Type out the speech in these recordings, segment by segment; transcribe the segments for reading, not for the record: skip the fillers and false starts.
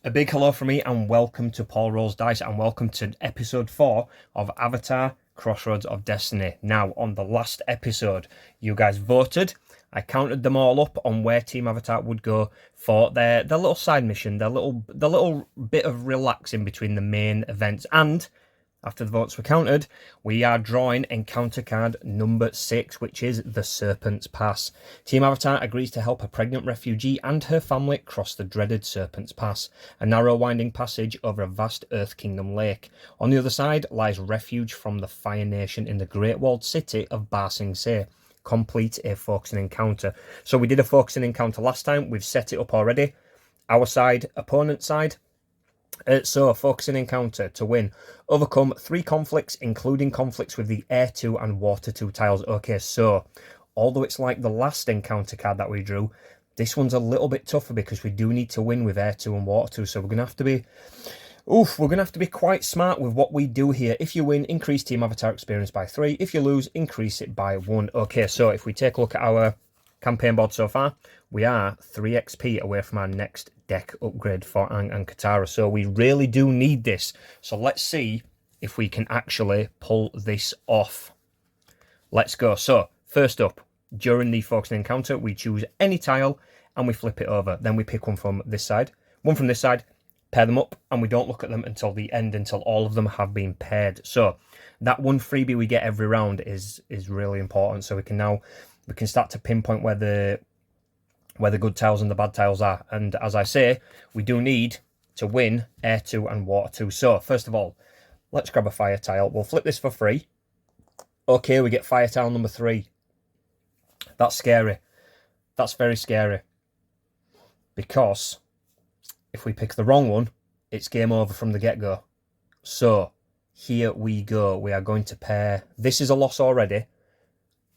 A big hello from me and welcome to Paul Rolls Dice and welcome to episode 4 of Avatar Crossroads of Destiny. Now, on the last episode, you guys voted. I counted them all up on where Team Avatar would go for their little side mission, their little bit of relaxing between the main events. And after the votes were counted, we are drawing encounter card number 6, which is the Serpent's Pass. Team Avatar agrees to help a pregnant refugee and her family cross the dreaded Serpent's Pass, a narrow winding passage over a vast Earth Kingdom lake. On the other side lies refuge from the Fire Nation in the Great Walled City of Ba Sing Se. Complete a focusing encounter. So we did a focusing encounter last time. We've set it up already. Our side, opponent side. So, focusing encounter to win. Overcome 3 conflicts, including conflicts with the Air 2 and Water 2 tiles. Okay, so, although it's like the last encounter card that we drew, this one's a little bit tougher because we do need to win with Air 2 and Water 2. So, we're going to have to be... we're going to have to be quite smart with what we do here. If you win, increase Team Avatar experience by 3. If you lose, increase it by 1. Okay, so if we take a look at our campaign board so far, we are 3 XP away from our next deck upgrade for Aang and Katara. So we really do need this. So let's see if we can actually pull this off. Let's go. So first up, during the focusing encounter, we choose any tile and we flip it over. Then we pick one from this side, one from this side, pair them up, and we don't look at them until the end, until all of them have been paired. So that one freebie we get every round is really important. So we can start to pinpoint where the good tiles and the bad tiles are. And as I say, we do need to win Air 2 and Water 2. So first of all, let's grab a fire tile. We'll flip this for free. Okay, we get fire tile number 3. That's scary. That's very scary. Because if we pick the wrong one, it's game over from the get-go. So here we go. We are going to pair. This is a loss already.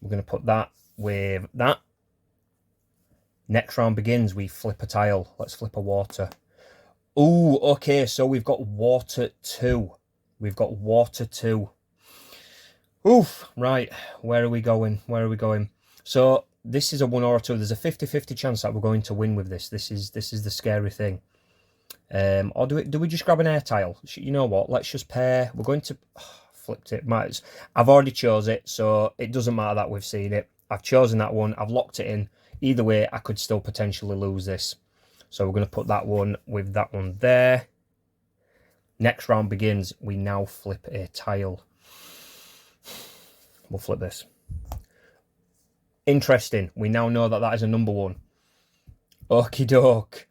We're going to put that with that. Next round begins. We flip a tile. Let's flip a water. Ooh, okay. So we've got Water 2. We've got Water 2. Oof. Right. Where are we going? Where are we going? So this is a 1 or a 2. There's a 50-50 chance that we're going to win with this. This is the scary thing. Or do we just grab an air tile? You know what? Let's just pair. We're going to... flipped it. I've already chose it, so it doesn't matter that we've seen it. I've chosen that one. I've locked it in. Either way, I could still potentially lose this. So we're going to put that one with that one there. Next round begins. We now flip a tile. We'll flip this. Interesting. We now know that that is a number 1. Okie doke.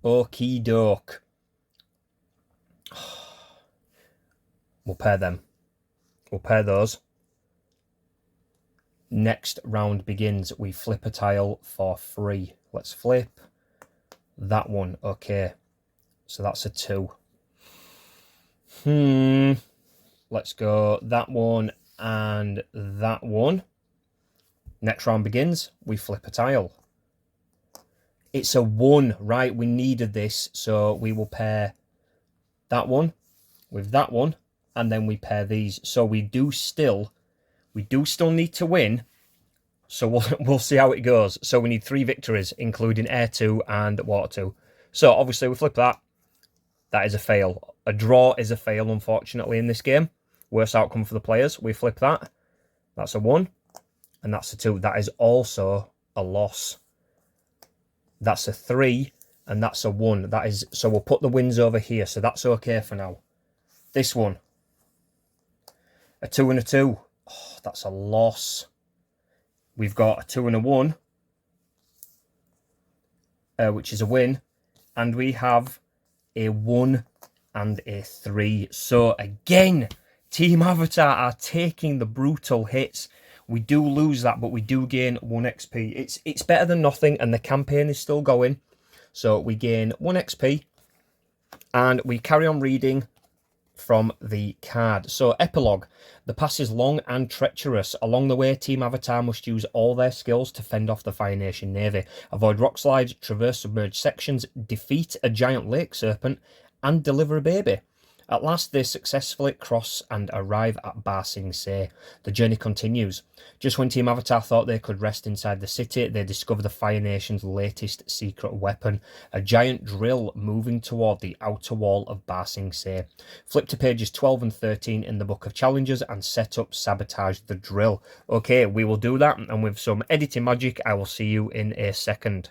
Okie doke. We'll pair them. We'll pair those. Next round begins. We flip a tile for free. Let's flip that one. Okay. So that's a 2. Let's go that one and that one. Next round begins. We flip a tile. It's a 1. Right, we needed this. So we will pair that one with that one. And then we pair these. So we do still need to win. So we'll see how it goes. So we need 3 victories, including Air 2 and Water 2. So obviously we flip that. That is a fail. A draw is a fail, unfortunately, in this game. Worst outcome for the players. We flip that. That's a 1. And that's a 2. That is also a loss. That's a 3. And that's a 1. That is, so we'll put the wins over here. So that's okay for now. This one. A 2 and a 2. Oh, that's a loss. We've got a 2 and a 1, which is a win. And we have a 1 and a 3. So again, Team Avatar are taking the brutal hits. We do lose that, but we do gain 1 XP. It's better than nothing, and the campaign is still going. So we gain 1 XP, and we carry on reading from the card. So, epilogue. The pass is long and treacherous. Along the way, Team Avatar must use all their skills to fend off the Fire Nation Navy, avoid rock slides, traverse submerged sections, defeat a giant lake serpent, and deliver a baby. At last, they successfully cross and arrive at Ba Sing Se. The journey continues. Just when Team Avatar thought they could rest inside the city, they discover the Fire Nation's latest secret weapon, a giant drill moving toward the outer wall of Ba Sing Se. Flip to pages 12 and 13 in the Book of Challenges and set up Sabotage the drill. Okay, we will do that, and with some editing magic, I will see you in a second.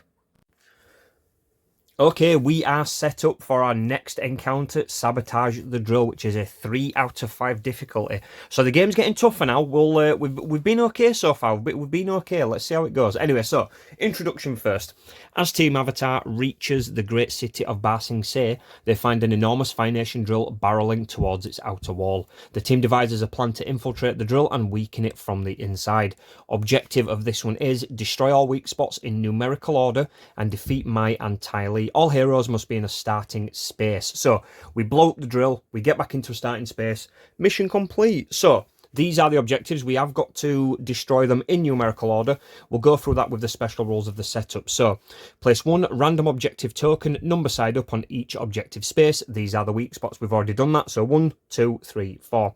Okay, we are set up for our next encounter, Sabotage the Drill, which is a 3 out of 5 difficulty. So the game's getting tougher now. We've been okay so far. We've been okay. Let's see how it goes. Anyway, so introduction first. As Team Avatar reaches the great city of Ba Sing Se, they find an enormous Fire Nation drill barreling towards its outer wall. The team devises a plan to infiltrate the drill and weaken it from the inside. Objective of this one is destroy all weak spots in numerical order and defeat Mai and Ty Lee. All heroes must be in a starting space. So we blow up the drill, we get back into a starting space, mission complete. So these are the objectives. We have got to destroy them in numerical order. We'll go through that with the special rules of the setup. So place one random objective token number side up on each objective space. These are the weak spots. We've already done that. So 1, 2, 3, 4.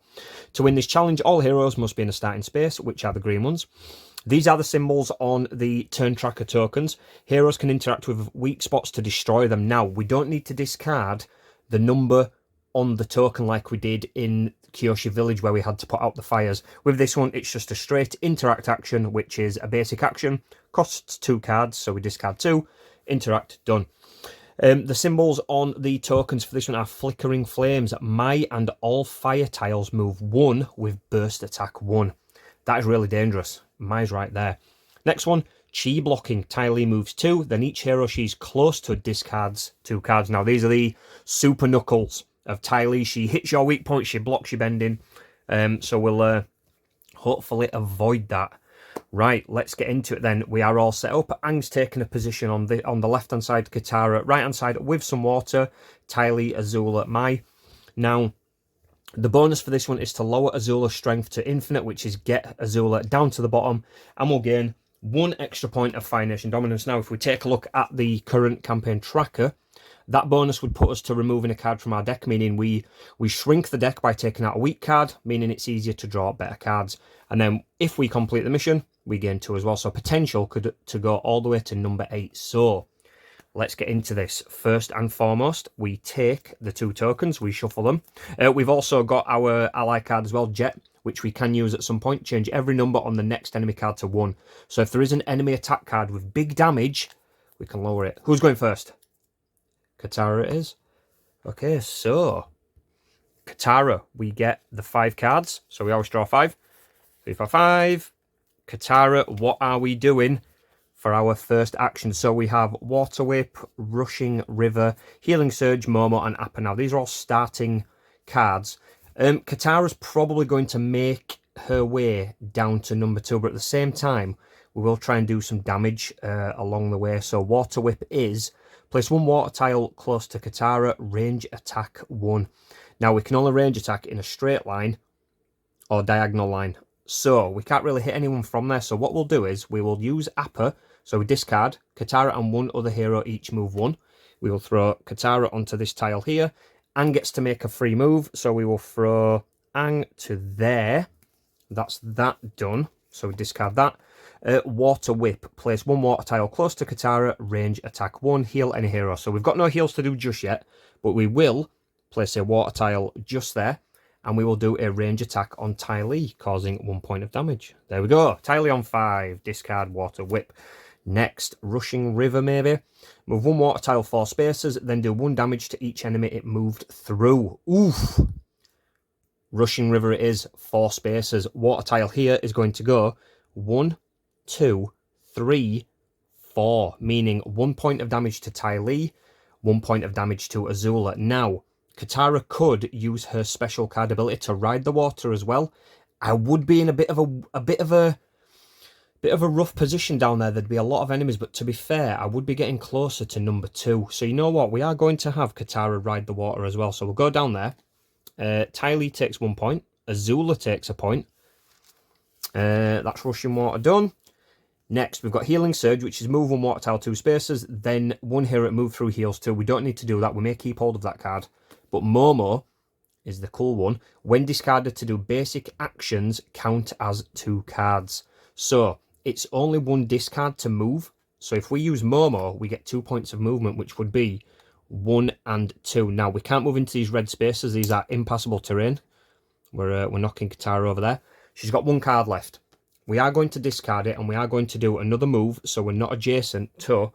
To win this challenge, all heroes must be in a starting space, which are the green ones. These are the symbols on the turn tracker tokens. Heroes can interact with weak spots to destroy them. Now, we don't need to discard the number on the token like we did in Kyoshi Village where we had to put out the fires. With this one, it's just a straight interact action, which is a basic action. Costs 2 cards, so we discard 2. Interact, done. The symbols on the tokens for this one are flickering flames. Mai and all fire tiles move 1 with burst attack 1. That is really dangerous. Mai's right there. Next one, chi blocking. Ty Lee moves 2, then each hero she's close to discards 2 cards. Now, these are the super knuckles of Ty Lee. She hits your weak point, she blocks your bending. So we'll hopefully avoid that. Right, let's get into it then. We are all set up. Aang's taking a position on the left-hand side, Katara right-hand side with some water, Ty Lee, Azula, Mai. Now, the bonus for this one is to lower Azula's strength to infinite, which is get Azula down to the bottom, and we'll gain 1 extra point of Fire Nation dominance. Now, if we take a look at the current campaign tracker, that bonus would put us to removing a card from our deck, meaning we shrink the deck by taking out a weak card, meaning it's easier to draw better cards. And then if we complete the mission, we gain 2 as well. So potential to go all the way to number 8. So let's get into this. First and foremost, we take the 2 tokens, we shuffle them. We've also got our ally card as well, Jet, which we can use at some point. Change every number on the next enemy card to 1. So if there is an enemy attack card with big damage, we can lower it. Who's going first? Katara it is. Okay, so Katara, we get the 5 cards. So we always draw 5. 3, 4, 5. Katara, what are we doing for our first action? So we have Water Whip, Rushing River, Healing Surge, Momo, and Appa. Now, these are all starting cards. Katara's probably going to make her way down to number 2, but at the same time, we will try and do some damage along the way. So Water Whip is place 1 water tile close to Katara, range attack 1. Now, we can only range attack in a straight line or diagonal line. So we can't really hit anyone from there. So what we'll do is we will use Appa. So we discard. Katara and 1 other hero each move 1. We will throw Katara onto this tile here. Aang gets to make a free move. So we will throw Aang to there. That's that done. So we discard that. Water Whip. Place 1 water tile close to Katara. Range attack 1. Heal any hero. So we've got no heals to do just yet. But we will place a water tile just there. And we will do a range attack on Ty Lee, causing 1 point of damage. There we go. Ty Lee on 5. Discard Water Whip. Next, Rushing River maybe. Move 1 water tile 4 spaces, then do 1 damage to each enemy it moved through. Oof. Rushing River it is, 4 spaces. Water tile here is going to go 1, 2, 3, 4. Meaning 1 point of damage to Ty Lee, 1 point of damage to Azula. Now, Katara could use her special card ability to ride the water as well. I would be in a bit of a rough position down there. There'd be a lot of enemies, but to be fair, I would be getting closer to number 2. So you know what? We are going to have Katara ride the water as well. So we'll go down there. Ty Lee takes 1 point. Azula takes a point. That's Rushing Water done. Next, we've got Healing Surge, which is move 1 water tile 2 spaces. Then 1 hero move through heals 2. We don't need to do that. We may keep hold of that card. But Momo is the cool one. When discarded to do basic actions, count as 2 cards. So it's only 1 discard to move. So if we use Momo, we get 2 points of movement, which would be 1 and 2. Now, we can't move into these red spaces. These are impassable terrain. We're knocking Katara over there. She's got 1 card left. We are going to discard it, and we are going to do another move, so we're not adjacent to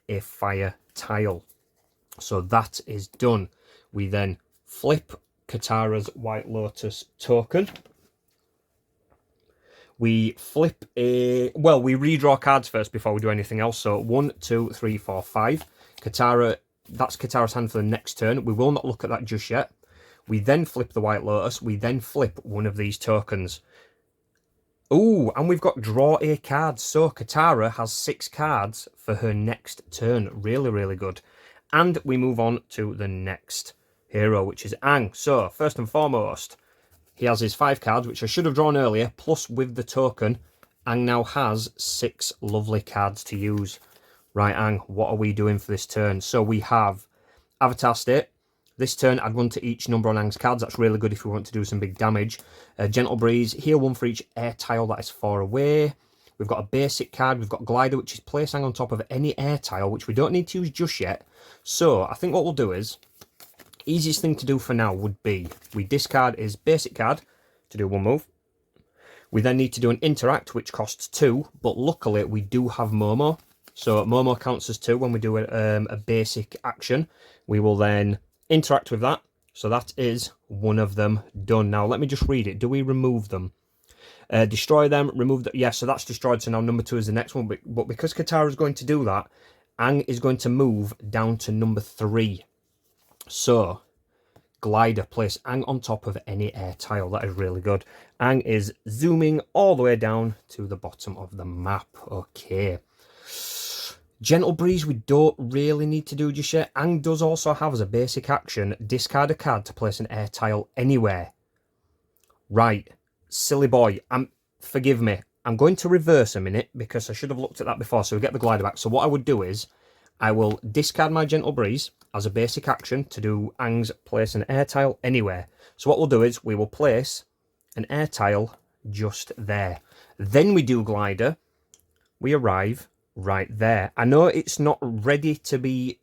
a fire tile. So that is done. We then flip Katara's White Lotus token. We flip we redraw cards first before we do anything else. So 1, 2, 3, 4, 5. Katara, that's Katara's hand for the next turn. We will not look at that just yet. We then flip the White Lotus. We then flip one of these tokens. Ooh, and we've got draw a card. So Katara has 6 cards for her next turn. Really, really good. And we move on to the next hero, which is Aang. So, first and foremost, he has his 5 cards, which I should have drawn earlier, plus with the token, Aang now has 6 lovely cards to use. Right, Aang, what are we doing for this turn? So we have Avatar State. This turn, I'd run to each number on Aang's cards. That's really good if we want to do some big damage. Gentle Breeze, heal 1 for each air tile that is far away. We've got a basic card. We've got Glider, which is place Aang on top of any air tile, which we don't need to use just yet. So I think what we'll do is, easiest thing to do for now would be, we discard his basic card to do 1 move. We then need to do an interact, which costs 2, but luckily we do have Momo. So Momo counts as 2 when we do a basic action. We will then interact with that. So that is one of them done. Now let me just read it. Do we remove them? Destroy them, remove them. Yeah, so that's destroyed. So now number 2 is the next one. But because Katara is going to do that, Aang is going to move down to number 3. So, Glider, place Aang on top of any air tile. That is really good. Aang is zooming all the way down to the bottom of the map. Okay. Gentle Breeze, we don't really need to do just yet. Aang does also have as a basic action, discard a card to place an air tile anywhere. Right. Silly boy. Forgive me. I'm going to reverse a minute because I should have looked at that before, so we get the Glider back. So what I would do is, I will discard my Gentle Breeze as a basic action to do Aang's place an air tile anywhere. So what we'll do is, we will place an air tile just there. Then we do Glider. We arrive right there. I know it's not ready to be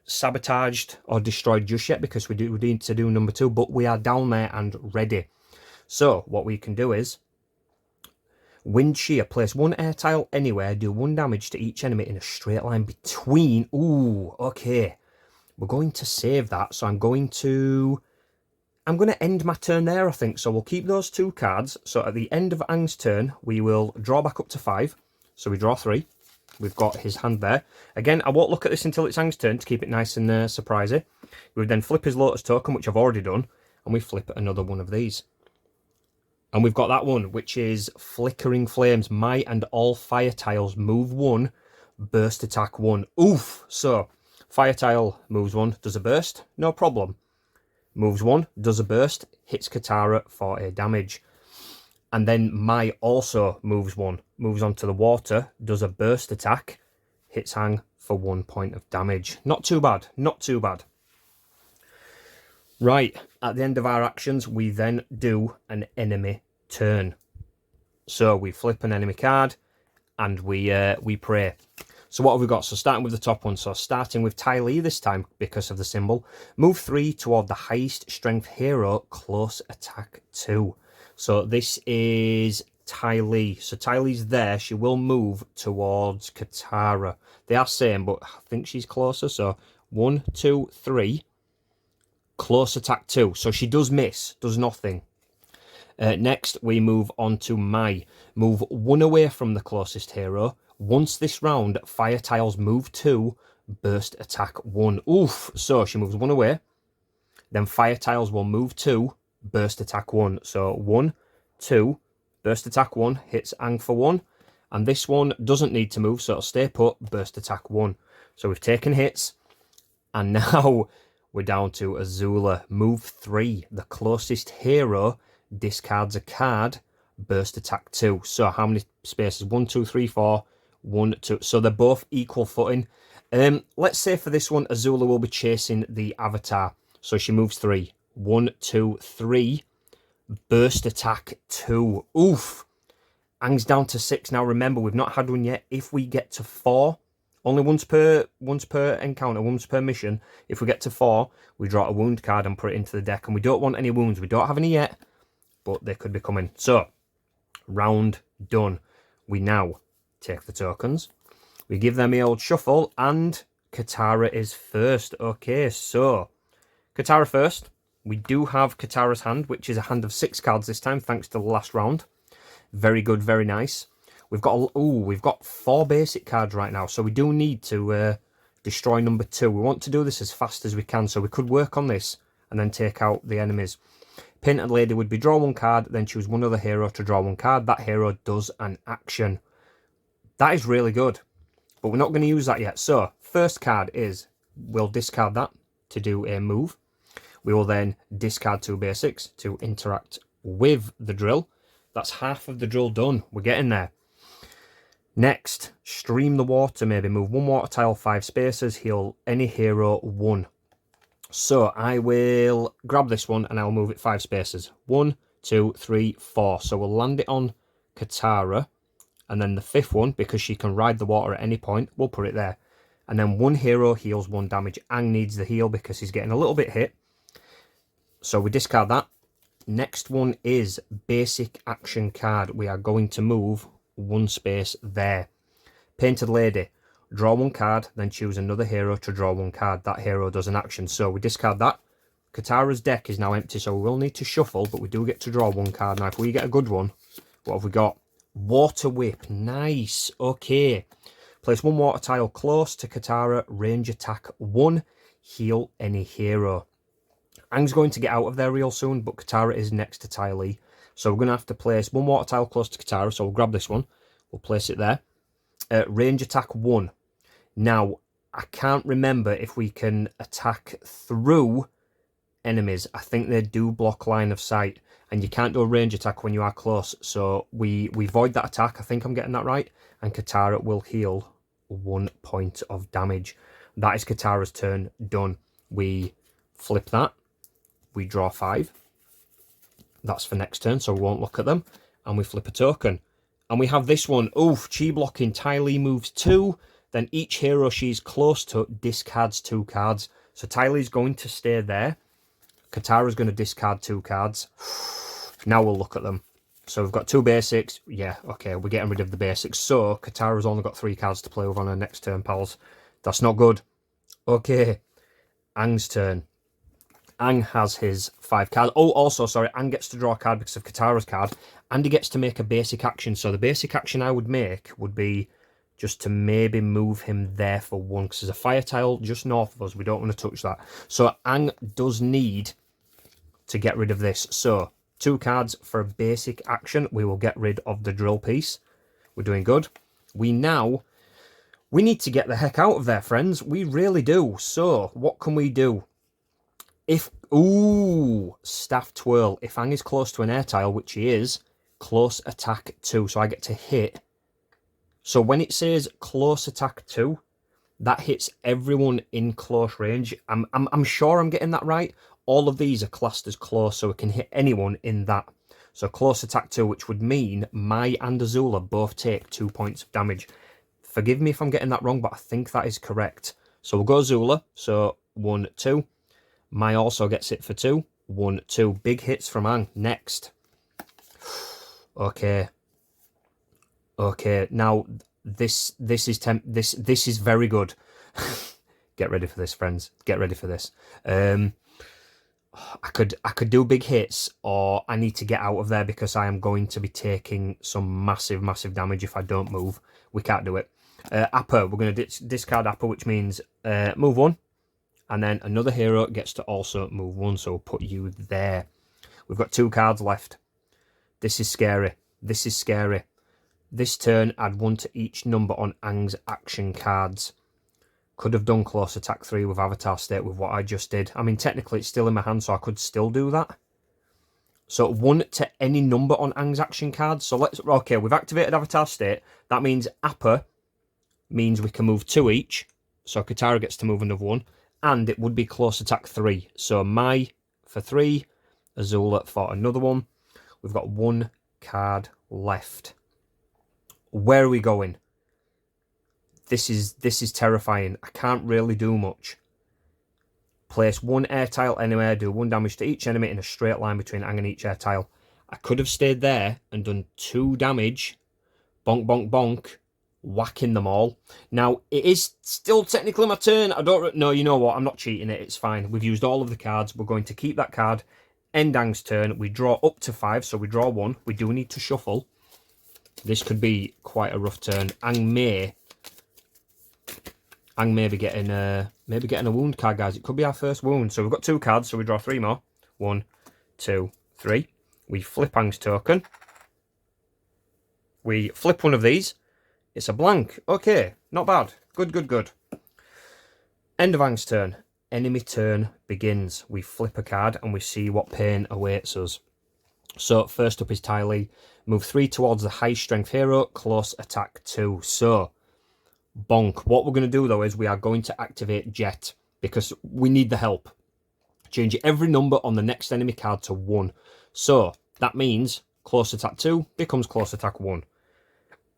sabotaged or destroyed just yet because we need to do number 2, but we are down there and ready. So what we can do is Wind Shear, place 1 air tile anywhere, do 1 damage to each enemy in a straight line between. Ooh, okay. We're going to save that, so I'm going to end my turn there, I think. So we'll keep those 2 cards. So at the end of Aang's turn, we will draw back up to 5. So we draw 3. We've got his hand there. Again, I won't look at this until it's Aang's turn to keep it nice and surprising. We would then flip his Lotus token, which I've already done, and we flip another one of these. And we've got that one, which is Flickering Flames. My and all fire tiles move 1, burst attack 1. Oof! So, fire tile moves 1, does a burst, no problem. Moves 1, does a burst, hits Katara for a damage. And then my also moves 1, moves onto the water, does a burst attack, hits Aang for 1 point of damage. Not too bad, not too bad. Right, at the end of our actions, we then do an enemy turn. So we flip an enemy card, and we pray. So what have we got? So starting with the top one. So starting with Ty Lee this time, because of the symbol. Move 3 toward the highest strength hero, close attack 2. So this is Ty Lee. So Ty Lee's there. She will move towards Katara. They are same, but I think she's closer. So 1, 2, 3. Close attack 2. So she does miss, does nothing. Next, we move on to Mai. Move 1 away from the closest hero. Once this round, fire tiles move 2, burst attack 1. Oof! So she moves 1 away. Then fire tiles will move 2, burst attack 1. So 1, 2, burst attack 1, hits Aang for 1. And this one doesn't need to move, so it'll stay put, burst attack 1. So we've taken hits. And now we're down to Azula. Move 3. The closest hero discards a card, burst attack 2. So how many spaces? 1, 2, 3, 4. 1, 2. So they're both equal footing. Let's say for this one, Azula will be chasing the Avatar. So she moves 3. 1, 2, 3. Burst attack 2. Oof. Ang's down to 6 now. Remember, we've not had one yet. If we get to 4, only once per encounter, once per mission. If we get to 4, we draw a wound card and put it into the deck. And we don't want any wounds. We don't have any yet, but they could be coming. So, round done. We now take the tokens. We give them the old shuffle, and Katara is first. Okay, so Katara first. We do have Katara's hand, which is a hand of 6 cards this time, thanks to the last round. Very good, very nice. We've got 4 basic cards right now, so we do need to destroy number 2. We want to do this as fast as we can, so we could work on this and then take out the enemies. Painted Lady would be draw 1 card, then choose one other hero to draw 1 card. That hero does an action. That is really good, but we're not going to use that yet. So, first card is, we'll discard that to do a move. We will then discard 2 basics to interact with the drill. That's half of the drill done. We're getting there. Next, stream the water, maybe move 1 water tile, 5 spaces, heal any hero 1. So I will grab this one and I'll move it 5 spaces. 1, 2, 3, 4. So we'll land it on Katara. And then the 5th one, because she can ride the water at any point, we'll put it there. And then 1 hero heals 1 damage. Aang needs the heal because he's getting a little bit hit. So we discard that. Next one is basic action card. We are going to move 1 space there. Painted Lady. Draw 1 card, then choose another hero to draw 1 card. That hero does an action. So we discard that. Katara's deck is now empty, so we will need to shuffle, but we do get to draw 1 card. Now, if we get a good one, what have we got? Water Whip. Nice. Okay. Place 1 water tile close to Katara. Range attack 1. Heal any hero. Aang's going to get out of there real soon, but Katara is next to Ty Lee. So we're going to have to place 1 water tile close to Katara. So we'll grab this one. We'll place it there. Range attack 1. Now, I can't remember if we can attack through enemies. I think they do block line of sight. And you can't do a range attack when you are close. So we void that attack. I think I'm getting that right. And Katara will heal 1 point of damage. That is Katara's turn. Done. We flip that. We draw 5. That's for next turn, so we won't look at them. And we flip a token. And we have this one. Oof, chi blocking. Ty Lee moves 2. Then each hero she's close to discards 2 cards. So Ty Lee's going to stay there. Katara's going to discard 2 cards. Now we'll look at them. So we've got 2 basics. Yeah, okay, we're getting rid of the basics. So Katara's only got 3 cards to play with on her next turn, pals. That's not good. Okay, Aang's turn. Aang has his 5 cards. Oh, also, sorry, Aang gets to draw a card because of Katara's card. And he gets to make a basic action. So the basic action I would make would be just to maybe move him there for 1. Because there's a fire tile just north of us. We don't want to touch that. So Aang does need to get rid of this. So 2 cards for a basic action. We will get rid of the drill piece. We're doing good. We need to get the heck out of there, friends. We really do. So what can we do? Staff twirl. If Aang is close to an air tile, which he is, close attack 2. So I get to hit. So when it says close attack 2, that hits everyone in close range. I'm sure I'm getting that right. All of these are classed as close, so it can hit anyone in that. So close attack 2, which would mean Mai and Azula both take 2 points of damage. Forgive me if I'm getting that wrong, but I think that is correct. So we'll go Azula. So 1, 2. Mai also gets it for 2. 1, 2. Big hits from Aang. Next. Okay. Okay. Now this is very good. Get ready for this, friends. Get ready for this. I could do big hits, or I need to get out of there because I am going to be taking some massive damage if I don't move. We can't do it. Appa, we're going to discard Appa, which means move 1. And then another hero gets to also move 1, so we'll put you there. We've got 2 cards left. This is scary. This is scary. This turn, add 1 to each number on Aang's action cards. Could have done close attack 3 with Avatar State with what I just did. I mean, technically it's still in my hand, so I could still do that. So 1 to any number on Aang's action cards. So okay, we've activated Avatar State. That means Appa means we can move 2 each. So Katara gets to move another 1. and it would be close attack 3. So Mai for 3, Azula for another one. We've got 1 card left. Where are we going? This is terrifying. I can't really do much. Place 1 air tile anywhere, do 1 damage to each enemy in a straight line between Aang and each air tile. I could have stayed there and done 2 damage, bonk, bonk, bonk, whacking them all. Now, it is still technically my turn. I don't know, you know what, I'm not cheating it, it's fine. We've used all of the cards, we're going to keep that card. End Aang's turn, we draw up to 5, so we draw 1. We do need to shuffle. This could be quite a rough turn. Aang may be getting a wound card, guys. It could be our first wound. So we've got 2 cards, so we draw 3 more. 1, 2, 3. We flip Aang's token. We flip one of these. It's a blank. Okay, not bad. Good, good, good. End of Aang's turn. Enemy turn begins. We flip a card and we see what pain awaits us. So first up is Ty Lee. Move 3 towards the high strength hero. Close attack 2. So bonk. What we're going to do though is we are going to activate Jet because we need the help. Change every number on the next enemy card to 1. So that means close attack 2 becomes close attack 1.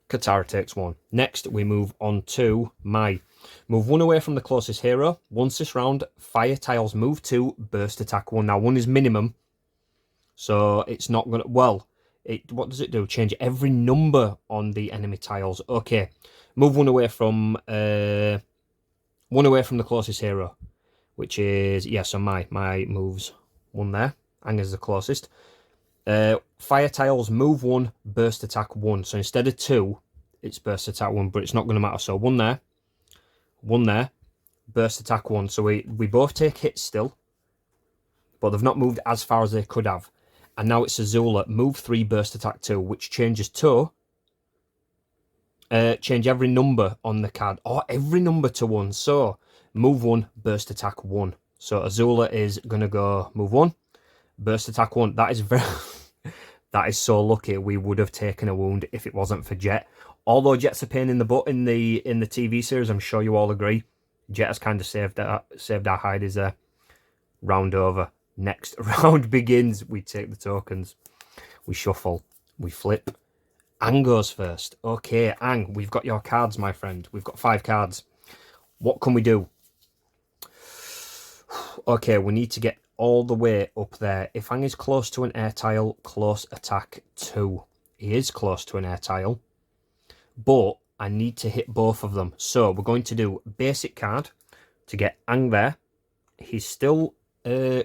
Katara takes 1. Next we move on to Mai. Move 1 away from the closest hero. Once this round, fire tiles move 2, burst attack 1. Now 1 is minimum, so it's not going to... Well, what does it do? Change every number on the enemy tiles. Okay. Move 1 away from the closest hero, which is, yeah, so Mai moves 1 there. Aang is the closest. Fire tiles move 1, burst attack 1. So instead of 2, it's burst attack 1, but it's not going to matter. So 1 there, 1 there, burst attack 1. So we both take hits still, but they've not moved as far as they could have. And now it's Azula, move 3, burst attack 2, which changes to... change every number on the card, or every number to 1. So move 1, burst attack 1. So Azula is going to go move 1, burst attack 1. That is very... that is so lucky. We would have taken a wound if it wasn't for Jet. Although Jet's a pain in the butt in the TV series, I'm sure you all agree. Jet has kind of saved our hide. Is a round over. Next round begins. We take the tokens. We shuffle. We flip. Aang goes first. Okay, Aang, we've got your cards, my friend. We've got 5 cards. What can we do? Okay, we need to get all the way up there. If Aang is close to an air tile, close attack 2. He is close to an air tile, but I need to hit both of them. So we're going to do basic card to get Aang there. He's still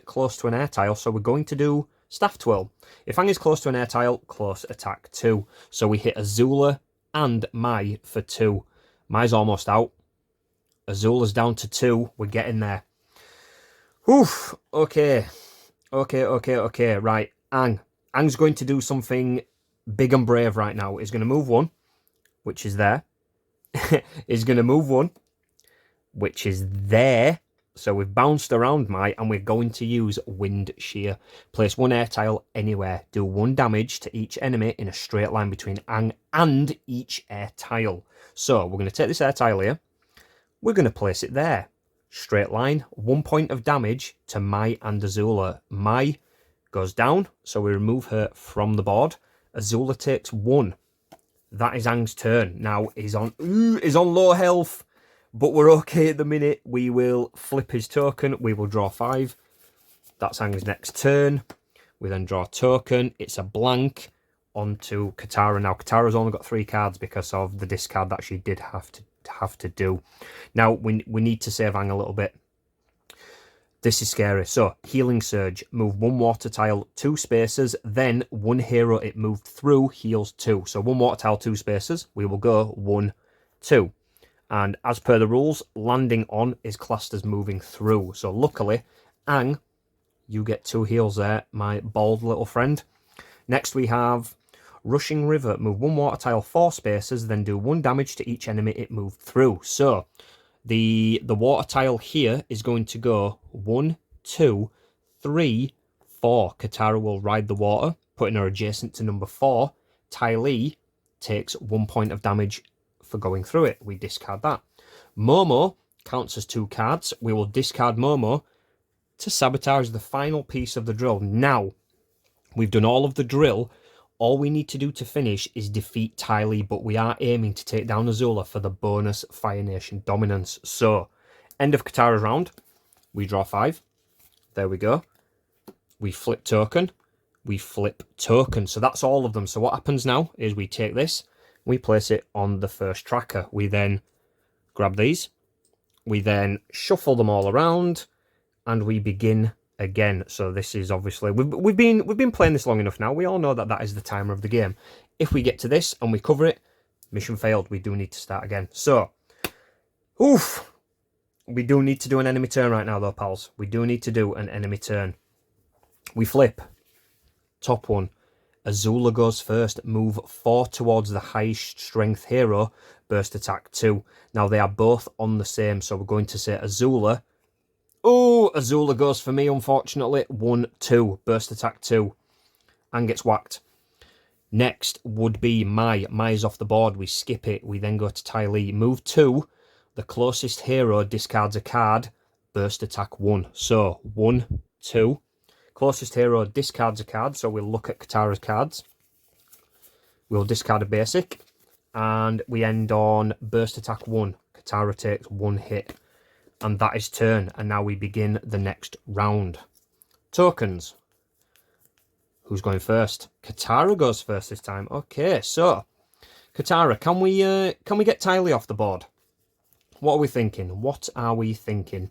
close to an air tile, so we're going to do Staff Twirl. If Aang is close to an air tile, close attack 2. So we hit Azula and Mai for 2. Mai's almost out. Azula's down to 2. We're getting there. Oof. Okay. Right. Aang's going to do something big and brave right now. He's going to move 1, which is there. He's going to move 1, which is there. So we've bounced around Mai, and we're going to use Wind Shear. Place 1 air tile anywhere. Do 1 damage to each enemy in a straight line between Aang and each air tile. So we're going to take this air tile here. We're going to place it there. Straight line. 1 point of damage to Mai and Azula. Mai goes down, so we remove her from the board. Azula takes 1. That is Aang's turn. Now he's on low health, but we're okay at the minute. We will flip his token. We will draw 5. That's Aang's next turn. We then draw a token. It's a blank onto Katara. Now Katara's only got 3 cards because of the discard that she did have to do. Now we need to save Aang a little bit. This is scary. So Healing Surge. Move 1 water tile 2 spaces. Then 1 hero it moved through heals 2. So 1 water tile 2 spaces. We will go 1, 2. And as per the rules, landing on is classed as moving through. So luckily, Aang, you get 2 heals there, my bald little friend. Next we have Rushing River. Move 1 water tile 4 spaces, then do 1 damage to each enemy it moved through. So the water tile here is going to go 1, 2, 3, 4. Katara will ride the water, putting her adjacent to number 4. Ty Lee takes 1 point of damage for going through it. We discard that. Momo counts as 2 cards. We will discard Momo to sabotage the final piece of the drill. Now, we've done all of the drill. All we need to do to finish is defeat Ty Lee, but we are aiming to take down Azula for the bonus Fire Nation dominance. So, end of Katara's round. We draw 5. There we go. We flip token. We flip token. So that's all of them. So what happens now is we take this, we place it on the first tracker. We then grab these. We then shuffle them all around, and we begin again. So this is obviously we've been playing this long enough now. We all know that that is the timer of the game. If we get to this and we cover it, mission failed. We do need to start again. So, oof. We do need to do an enemy turn right now, though, pals. We do need to do an enemy turn. We flip. Top one. Azula goes first. Move 4 towards the highest strength hero. Burst attack 2. Now, they are both on the same, so we're going to say Azula. Oh, Azula goes for me, unfortunately. 1, 2. Burst attack 2. And gets whacked. Next would be Mai. Mai's off the board. We skip it. We then go to Ty Lee. Move 2. The closest hero discards a card, burst attack 1. So, 1, 2. Closest hero discards a card, so we'll look at Katara's cards. We'll discard a basic, and we end on burst attack 1. Katara takes 1 hit, and that is turn, and now we begin the next round. Tokens. Who's going first? Katara goes first this time. Okay, so, Katara, can we get Ty Lee off the board? What are we thinking? What are we thinking?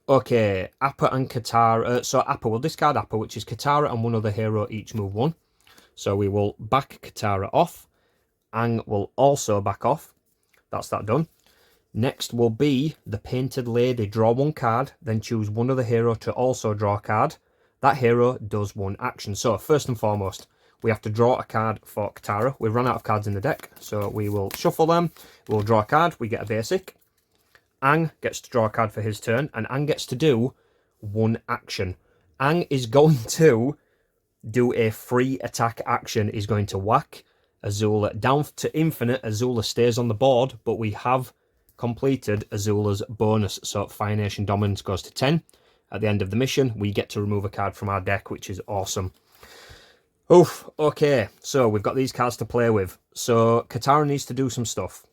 Okay, Appa and Katara. So Appa, we'll discard Appa, which is Katara and one other hero each move 1. So we will back Katara off. Aang will also back off. That's that done. Next will be the Painted Lady. Draw 1 card, then choose one other hero to also draw a card. That hero does 1 action. So first and foremost, we have to draw a card for Katara. We've run out of cards in the deck, so we will shuffle them. We'll draw a card. We get a basic. Aang gets to draw a card for his turn, and Aang gets to do 1 action. Aang is going to do a free attack action. He's going to whack Azula down to infinite. Azula stays on the board, but we have completed Azula's bonus. So Fire Nation dominance goes to 10. At the end of the mission, we get to remove a card from our deck, which is awesome. Oof, okay, so we've got these cards to play with. So Katara needs to do some stuff.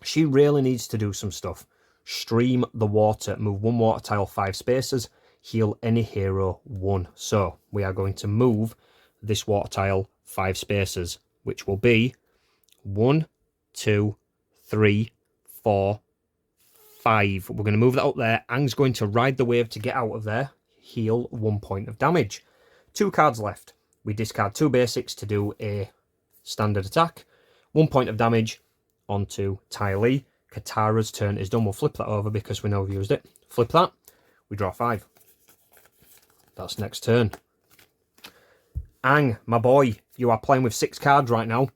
She really needs to do some stuff. Stream the water. Move 1 water tile 5 spaces. Heal any hero 1. So we are going to move this water tile 5 spaces, which will be 1, 2, 3, 4, 5. We're going to move that up there. Aang's going to ride the wave to get out of there. Heal 1 point of damage. 2 cards left. We discard 2 basics to do a standard attack. 1 point of damage onto Ty Lee. Katara's turn is done. We'll flip that over because we know we've used it. Flip that. We draw 5. That's next turn. Aang, my boy, you are playing with 6 cards right now.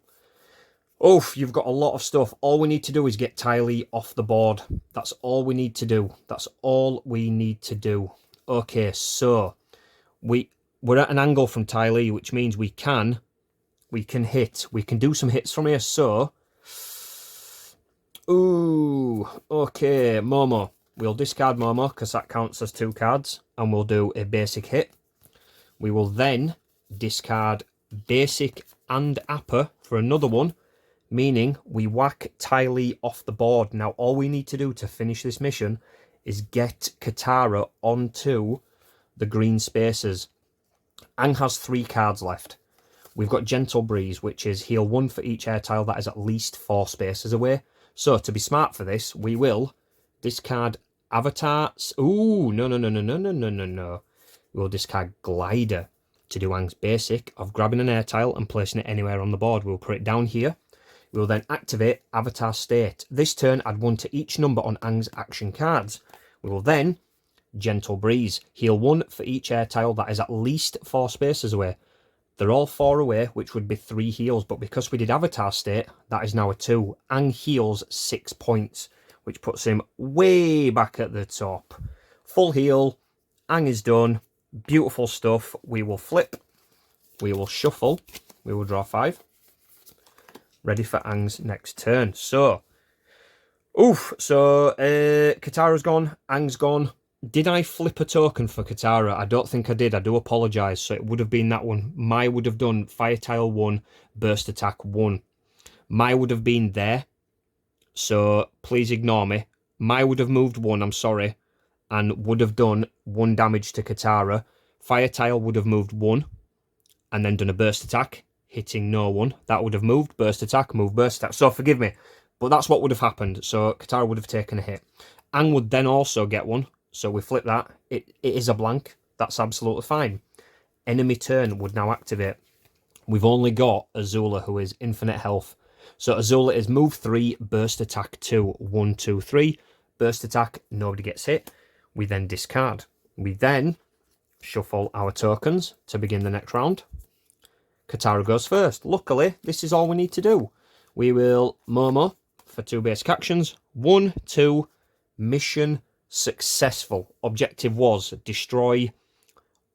Oof, you've got a lot of stuff. All we need to do is get Ty Lee off the board. That's all we need to do. That's all we need to do. Okay, so we're at an angle from Ty Lee, which means we can hit. We can do some hits from here, so... Ooh, okay, Momo. We'll discard Momo, because that counts as 2 cards, and we'll do a basic hit. We will then discard basic and Appa for another one, meaning we whack Ty Lee off the board. Now, all we need to do to finish this mission is get Katara onto the green spaces. Aang has 3 cards left. We've got Gentle Breeze, which is heal 1 for each air tile that is at least 4 spaces away. So, to be smart for this, we will discard Avatar... Ooh, no. We'll discard Glider to do Aang's basic of grabbing an air tile and placing it anywhere on the board. We'll put it down here. We'll then activate Avatar State. This turn, add 1 to each number on Aang's action cards. We will then Gentle Breeze. Heal 1 for each air tile that is at least 4 spaces away. They're all 4 away, which would be 3 heals, but because we did Avatar State, that is now a 2. Aang heals 6 points, which puts him way back at the top. Full heal. Aang is done. Beautiful stuff. We will flip. We will shuffle. We will draw 5. Ready for Aang's next turn. So, Oof, so Katara's gone, Aang's gone. Did I flip a token for Katara? I don't think I did. I do apologise. So it would have been that one. Mai would have done Fire Tile 1, Burst Attack 1. Mai would have been there. So please ignore me. Mai would have moved 1, I'm sorry, and would have done 1 damage to Katara. Fire Tile would have moved 1 and then done a Burst Attack, hitting no one. That would have moved, Burst Attack, move, Burst Attack. So forgive me, but that's what would have happened. So Katara would have taken a hit. Aang would then also get 1. So we flip that. It is a blank. That's absolutely fine. Enemy turn would now activate. We've only got Azula, who is infinite health. So Azula is move 3, burst attack 2, 1, 2, 3. Burst attack, nobody gets hit. We then discard. We then shuffle our tokens to begin the next round. Katara goes first. Luckily, this is all we need to do. We will Momo for 2 basic actions. 1, 2, mission successful. Objective was destroy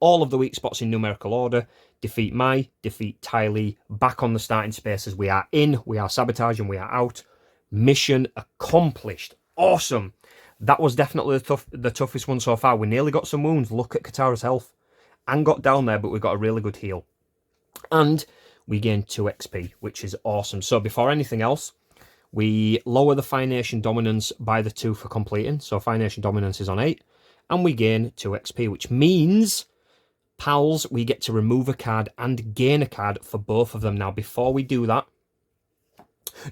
all of the weak spots in numerical order, defeat Mai, defeat Ty Lee, back on the starting spaces. We are in, we are Sabotage, and we are out. Mission accomplished. Awesome. That was definitely the toughest one so far. We nearly got some wounds. Look at Katara's health. Aang got down there, but we got a really good heal. And we gained 2 XP, which is awesome. So before anything else, we lower the Fire Nation Dominance by the 2 for completing. So Fire Nation Dominance is on 8. And we gain 2 XP, which means, pals, we get to remove a card and gain a card for both of them. Now, before we do that...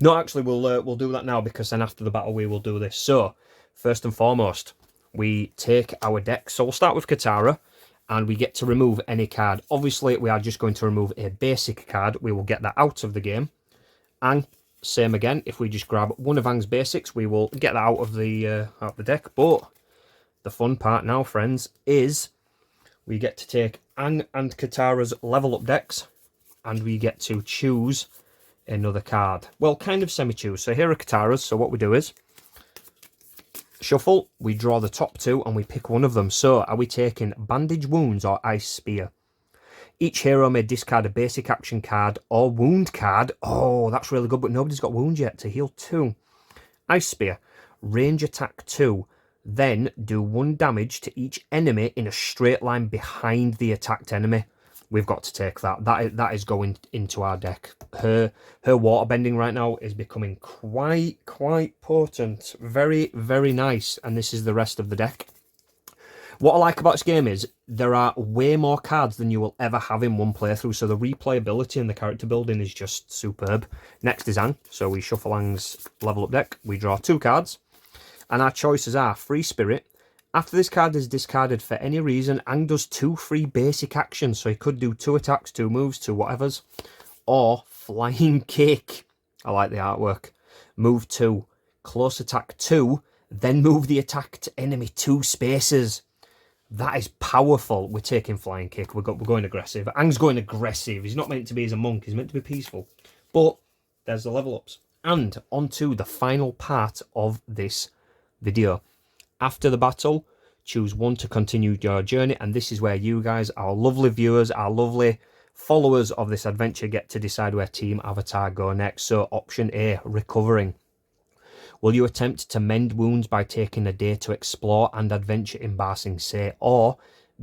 No, actually, we'll do that now, because then after the battle we will do this. So, first and foremost, we take our deck. So we'll start with Katara, and we get to remove any card. Obviously, we are just going to remove a basic card. We will get that out of the game. And same again, if we just grab one of Aang's basics, we will get that out of the deck. But the fun part now, friends, is we get to take Aang and Katara's level up decks, and we get to choose another card. Well, kind of semi-choose. So here are Katara's. So what we do is shuffle, we draw the top 2, and we pick one of them. So are we taking Bandage Wounds or Ice Spear? Each hero may discard a basic action card or wound card. Oh, that's really good, but nobody's got wounds yet to heal 2. Ice Spear, range attack 2. Then do 1 damage to each enemy in a straight line behind the attacked enemy. We've got to take that. That is going into our deck. Her water bending right now is becoming quite potent. Very, very nice. And this is the rest of the deck. What I like about this game is there are way more cards than you will ever have in one playthrough. So the replayability and the character building is just superb. Next is Aang. So we shuffle Aang's level up deck. We draw 2 cards. And our choices are Free Spirit. After this card is discarded for any reason, Aang does 2 free basic actions. So he could do 2 attacks, 2 moves, 2 whatevers. Or Flying Kick. I like the artwork. Move 2. Close attack 2. Then move the attack to enemy 2 spaces. That is powerful. We're taking Flying Kick. We're going aggressive. Aang's going aggressive. He's not meant to be as a monk. He's meant to be peaceful. But there's the level ups. And on to the final part of this video. After the battle, choose 1 to continue your journey, and this is where you guys, our lovely viewers, our lovely followers of this adventure, get to decide where Team Avatar go next. So option A, recovering. Will you attempt to mend wounds by taking a day to explore and adventure in Ba Sing Se? Or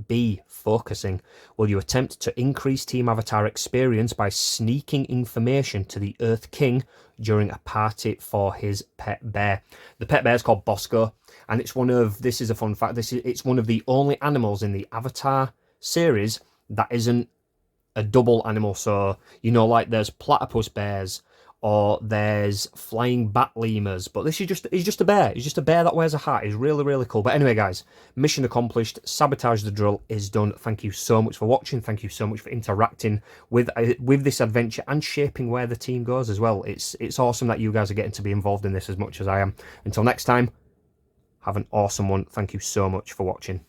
B, focusing. Will you attempt to increase Team Avatar experience by sneaking information to the Earth King during a party for his pet bear? The pet bear is called Bosco, and it's this is a fun fact, it's one of the only animals in the Avatar series that isn't a double animal. So, you know, like there's platypus bears, or there's flying bat lemurs, but this is just a bear. He's just a bear that wears a hat. He's really, really cool. But anyway, guys, mission accomplished. Sabotage the Drill is done. Thank you so much for watching. Thank you so much for interacting with this adventure and shaping where the team goes as well. It's awesome that you guys are getting to be involved in this as much as I am. Until next time, have an awesome one. Thank you so much for watching.